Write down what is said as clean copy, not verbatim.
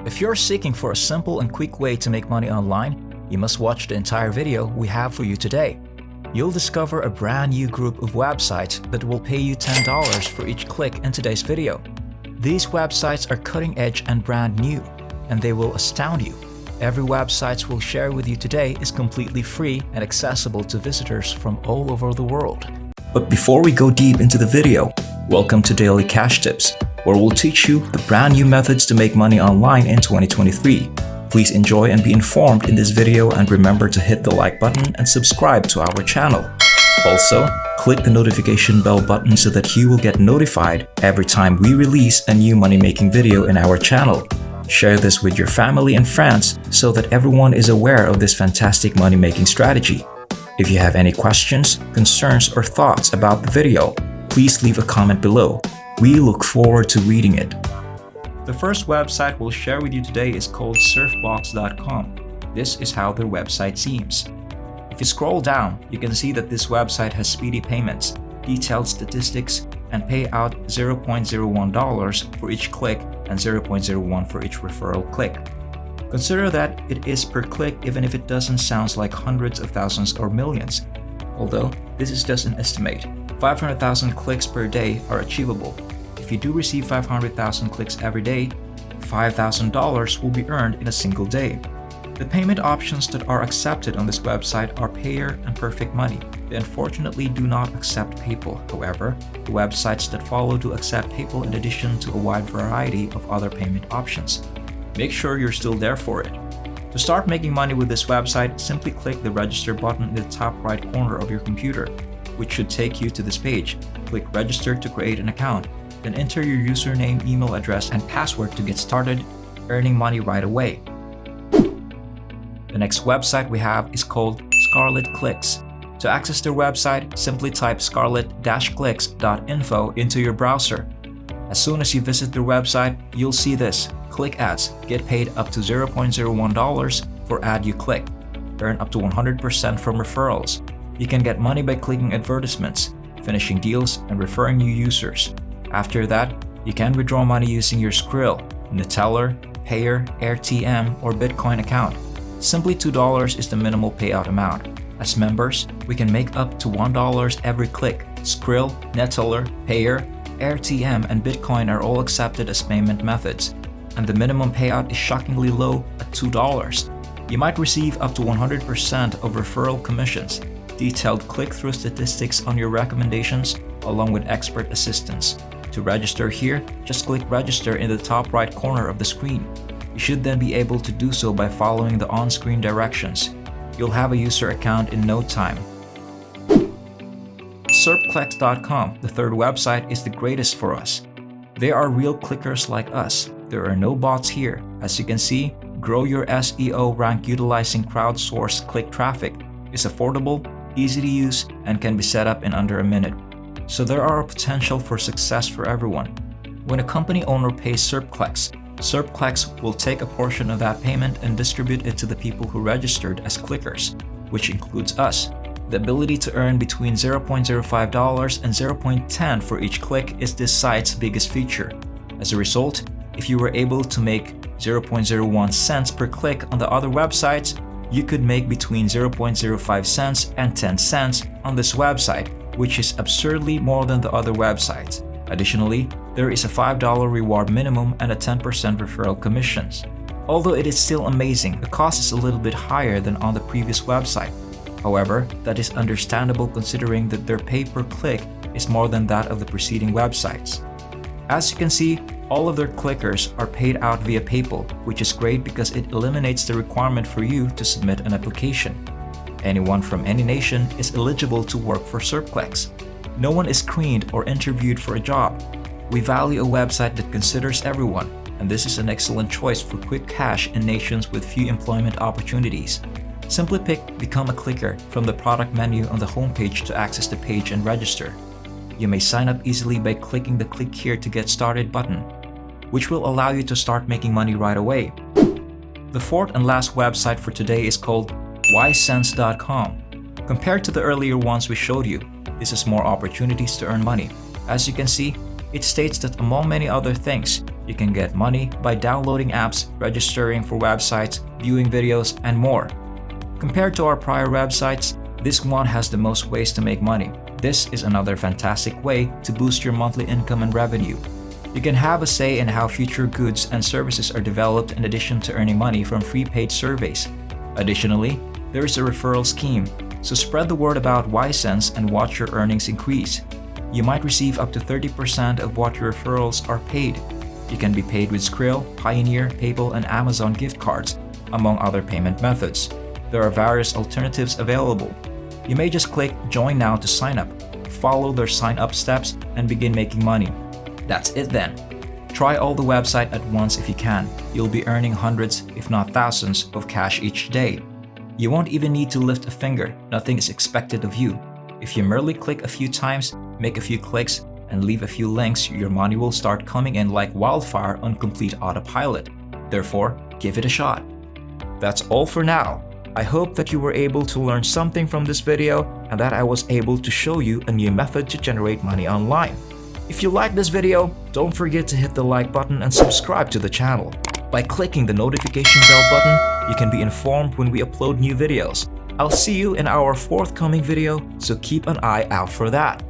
If you're seeking for a simple and quick way to make money online, you must watch the entire video we have for you today. You'll discover a brand new group of websites that will pay you $10 for each click in today's video. These websites are cutting edge and brand new, and they will astound you. Every website we'll share with you today is completely free and accessible to visitors from all over the world. But before we go deep into the video, welcome to Daily Cash Tips, where we'll teach you the brand new methods to make money online in 2023. Please enjoy and be informed in this video, and remember to hit the like button and subscribe to our channel. Also, click the notification bell button so that you will get notified every time we release a new money-making video in our channel. Share this with your family and friends so that everyone is aware of this fantastic money-making strategy. If you have any questions, concerns, or thoughts about the video, please leave a comment below. We look forward to reading it. The first website we'll share with you today is called Surfbox.com. This is how their website seems. If you scroll down, you can see that this website has speedy payments, detailed statistics, and pay out $0.01 for each click and $0.01 for each referral click. Consider that it is per click, even if it doesn't sound like hundreds of thousands or millions. Although this is just an estimate, 500,000 clicks per day are achievable. If you do receive 500,000 clicks every day, $5,000 will be earned in a single day. The payment options that are accepted on this website are Payer and Perfect Money. They unfortunately do not accept PayPal. However, the websites that follow do accept PayPal in addition to a wide variety of other payment options. Make sure you're still there for it. To start making money with this website, simply click the register button in the top right corner of your computer, which should take you to this page. Click register to create an account, then enter your username, email address, and password to get started earning money right away. The next website we have is called ScarletClicks. To access their website, simply type scarlet-clicks.info into your browser. As soon as you visit their website, you'll see this. Click ads. Get paid up to $0.01 for ad you click. Earn up to 100% from referrals. You can get money by clicking advertisements, finishing deals, and referring new users. After that, you can withdraw money using your Skrill, Neteller, Payer, RTM, or Bitcoin account. Simply $2 is the minimal payout amount. As members, we can make up to $1 every click. Skrill, Neteller, Payer, RTM, and Bitcoin are all accepted as payment methods, and the minimum payout is shockingly low at $2. You might receive up to 100% of referral commissions, detailed click-through statistics on your recommendations, along with expert assistance. To register here, just click register in the top right corner of the screen. You should then be able to do so by following the on-screen directions. You'll have a user account in no time. SerpClicks.com, the third website, is the greatest for us. They are real clickers like us. There are no bots here. As you can see, grow your SEO rank utilizing crowdsourced click traffic is affordable, easy to use, and can be set up in under a minute. So there are a potential for success for everyone. When a company owner pays SerpClicks, SerpClicks will take a portion of that payment and distribute it to the people who registered as clickers, which includes us. The ability to earn between $0.05 and $0.10 for each click is this site's biggest feature. As a result, if you were able to make 0.01 cents per click on the other websites, you could make between 0.05 cents and 10 cents on this website, which is absurdly more than the other websites. Additionally, there is a $5 reward minimum and a 10% referral commissions. Although it is still amazing, the cost is a little bit higher than on the previous website. However, that is understandable considering that their pay per click is more than that of the preceding websites. As you can see, all of their clickers are paid out via PayPal, which is great because it eliminates the requirement for you to submit an application. Anyone from any nation is eligible to work for SerpClicks. No one is screened or interviewed for a job. We value a website that considers everyone, and this is an excellent choice for quick cash in nations with few employment opportunities. Simply pick Become a Clicker from the product menu on the homepage to access the page and register. You may sign up easily by clicking the Click Here to Get Started button, which will allow you to start making money right away. The fourth and last website for today is called WhySense.com. Compared to the earlier ones we showed you, this has more opportunities to earn money. As you can see, it states that among many other things, You can get money by downloading apps, registering for websites, viewing videos, and more. Compared to our prior websites, this one has the most ways to make money. This is another fantastic way to boost your monthly income and revenue. You can have a say in how future goods and services are developed in addition to earning money from free paid surveys. Additionally, there is a referral scheme, so spread the word about WhySense and watch your earnings increase. You might receive up to 30% of what your referrals are paid. You can be paid with Skrill, Pioneer, PayPal, and Amazon gift cards, among other payment methods. There are various alternatives available. You may just click Join Now to sign up, follow their sign up steps, and begin making money. That's it then. Try all the website at once if you can. You'll be earning hundreds, if not thousands, of cash each day. You won't even need to lift a finger. Nothing is expected of you. If you merely click a few times, make a few clicks, and leave a few links, your money will start coming in like wildfire on complete autopilot. Therefore, give it a shot. That's all for now. I hope that you were able to learn something from this video and that I was able to show you a new method to generate money online. If you liked this video, don't forget to hit the like button and subscribe to the channel. By clicking the notification bell button, you can be informed when we upload new videos. I'll see you in our forthcoming video, so keep an eye out for that.